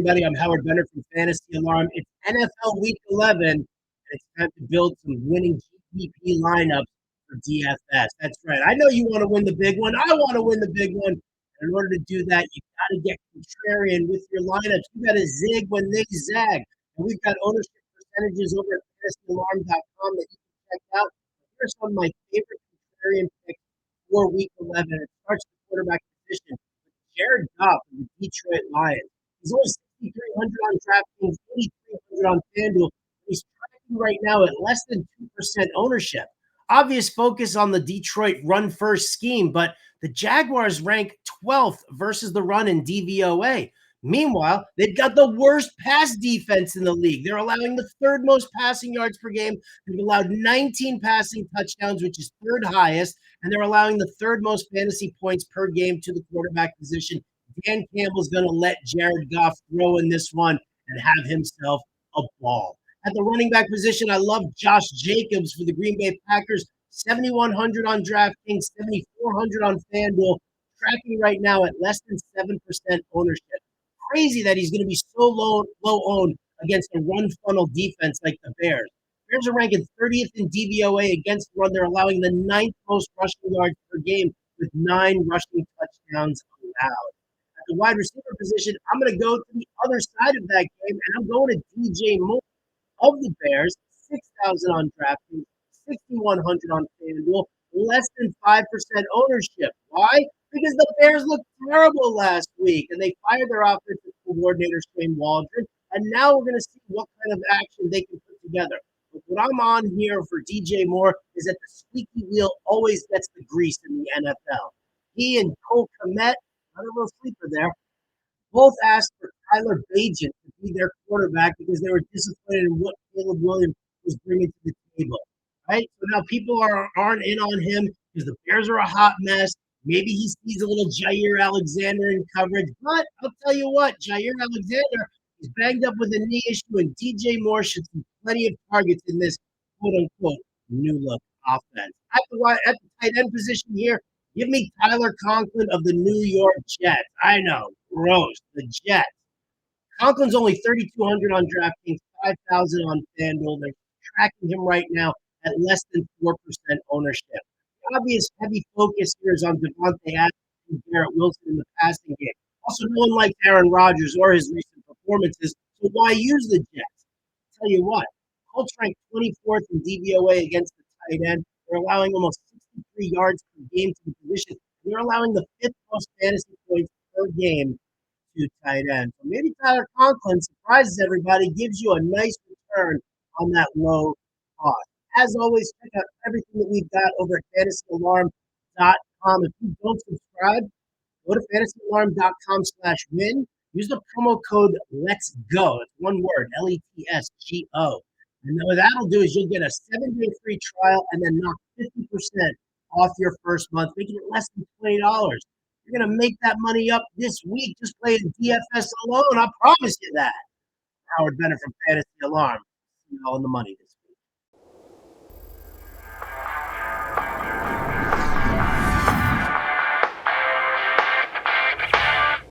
Everybody, I'm Howard Bennett from Fantasy Alarm. It's NFL Week 11, and it's time to build some winning GPP lineups for DFS. That's right. I know you want to win the big one. I want to win the big one. And in order to do that, you got to get contrarian with your lineups. You got to zig when they zag. And we've got ownership percentages over at fantasyalarm.com that you can check out. Here's some of my favorite contrarian picks for Week 11. It starts the quarterback position with Jared Goff of the Detroit Lions. He's only 6,300 on DraftKings, 8,300 on FanDuel. He's tracking right now at less than 2% ownership. Obvious focus on the Detroit run-first scheme, but the Jaguars rank 12th versus the run in DVOA. Meanwhile, they've got the worst pass defense in the league. They're allowing the third most passing yards per game. They've allowed 19 passing touchdowns, which is third highest, and they're allowing the third most fantasy points per game to the quarterback position. Dan Campbell's going to let Jared Goff throw in this one and have himself a ball. At the running back position, I love Josh Jacobs for the Green Bay Packers. 7,100 on DraftKings, 7,400 on FanDuel, tracking right now at less than 7% ownership. Crazy that he's going to be so low owned against a run funnel defense like the Bears. Bears are ranking 30th in DVOA against the run. They're allowing the 9th most rushing yards per game with 9 rushing touchdowns allowed. The wide receiver position, I'm going to go to the other side of that game, and I'm going to DJ Moore of the Bears, 6,000 on DraftKings, 6,100 on FanDuel, less than 5% ownership. Why? Because the Bears looked terrible last week, and they fired their offensive coordinator, Shane Waldron, and now we're going to see what kind of action they can put together. But what I'm on here for DJ Moore is that the squeaky wheel always gets the grease in the NFL. He and Cole Kmet, not a little sleeper there, both asked for Tyler Bagent to be their quarterback because they were disappointed in what Caleb Williams was bringing to the table. Right? So now people aren't in on him because the Bears are a hot mess. Maybe he sees a little Jair Alexander in coverage. But I'll tell you what, Jair Alexander is banged up with a knee issue, and DJ Moore should see plenty of targets in this quote-unquote new-look offense. At the tight end position here, give me Tyler Conklin of the New York Jets. I know, gross, the Jets. Conklin's only 3,200 on DraftKings, 5,000 on FanDuel. They're tracking him right now at less than 4% ownership. The obvious heavy focus here is on Devontae Adams and Garrett Wilson in the passing game. Also, no one likes Aaron Rodgers or his recent performances, so why use the Jets? I'll tell you what, Colts rank 24th in DVOA against the tight end. They're allowing almost 63 yards per game to the position. They're allowing the 5th most fantasy points per game to tight end. So maybe Tyler Conklin surprises everybody, gives you a nice return on that low cost. As always, check out everything that we've got over at fantasyalarm.com. If you don't subscribe, go to fantasyalarm.com/win. Use the promo code Let's Go. It's one word, LETSGO. And what that'll do is you'll get a 7-day free trial and then knock 50% off your first month, making it less than $20. You're going to make that money up this week just playing DFS alone. I promise you that. Howard Bennett from Fantasy Alarm. See you all in the money this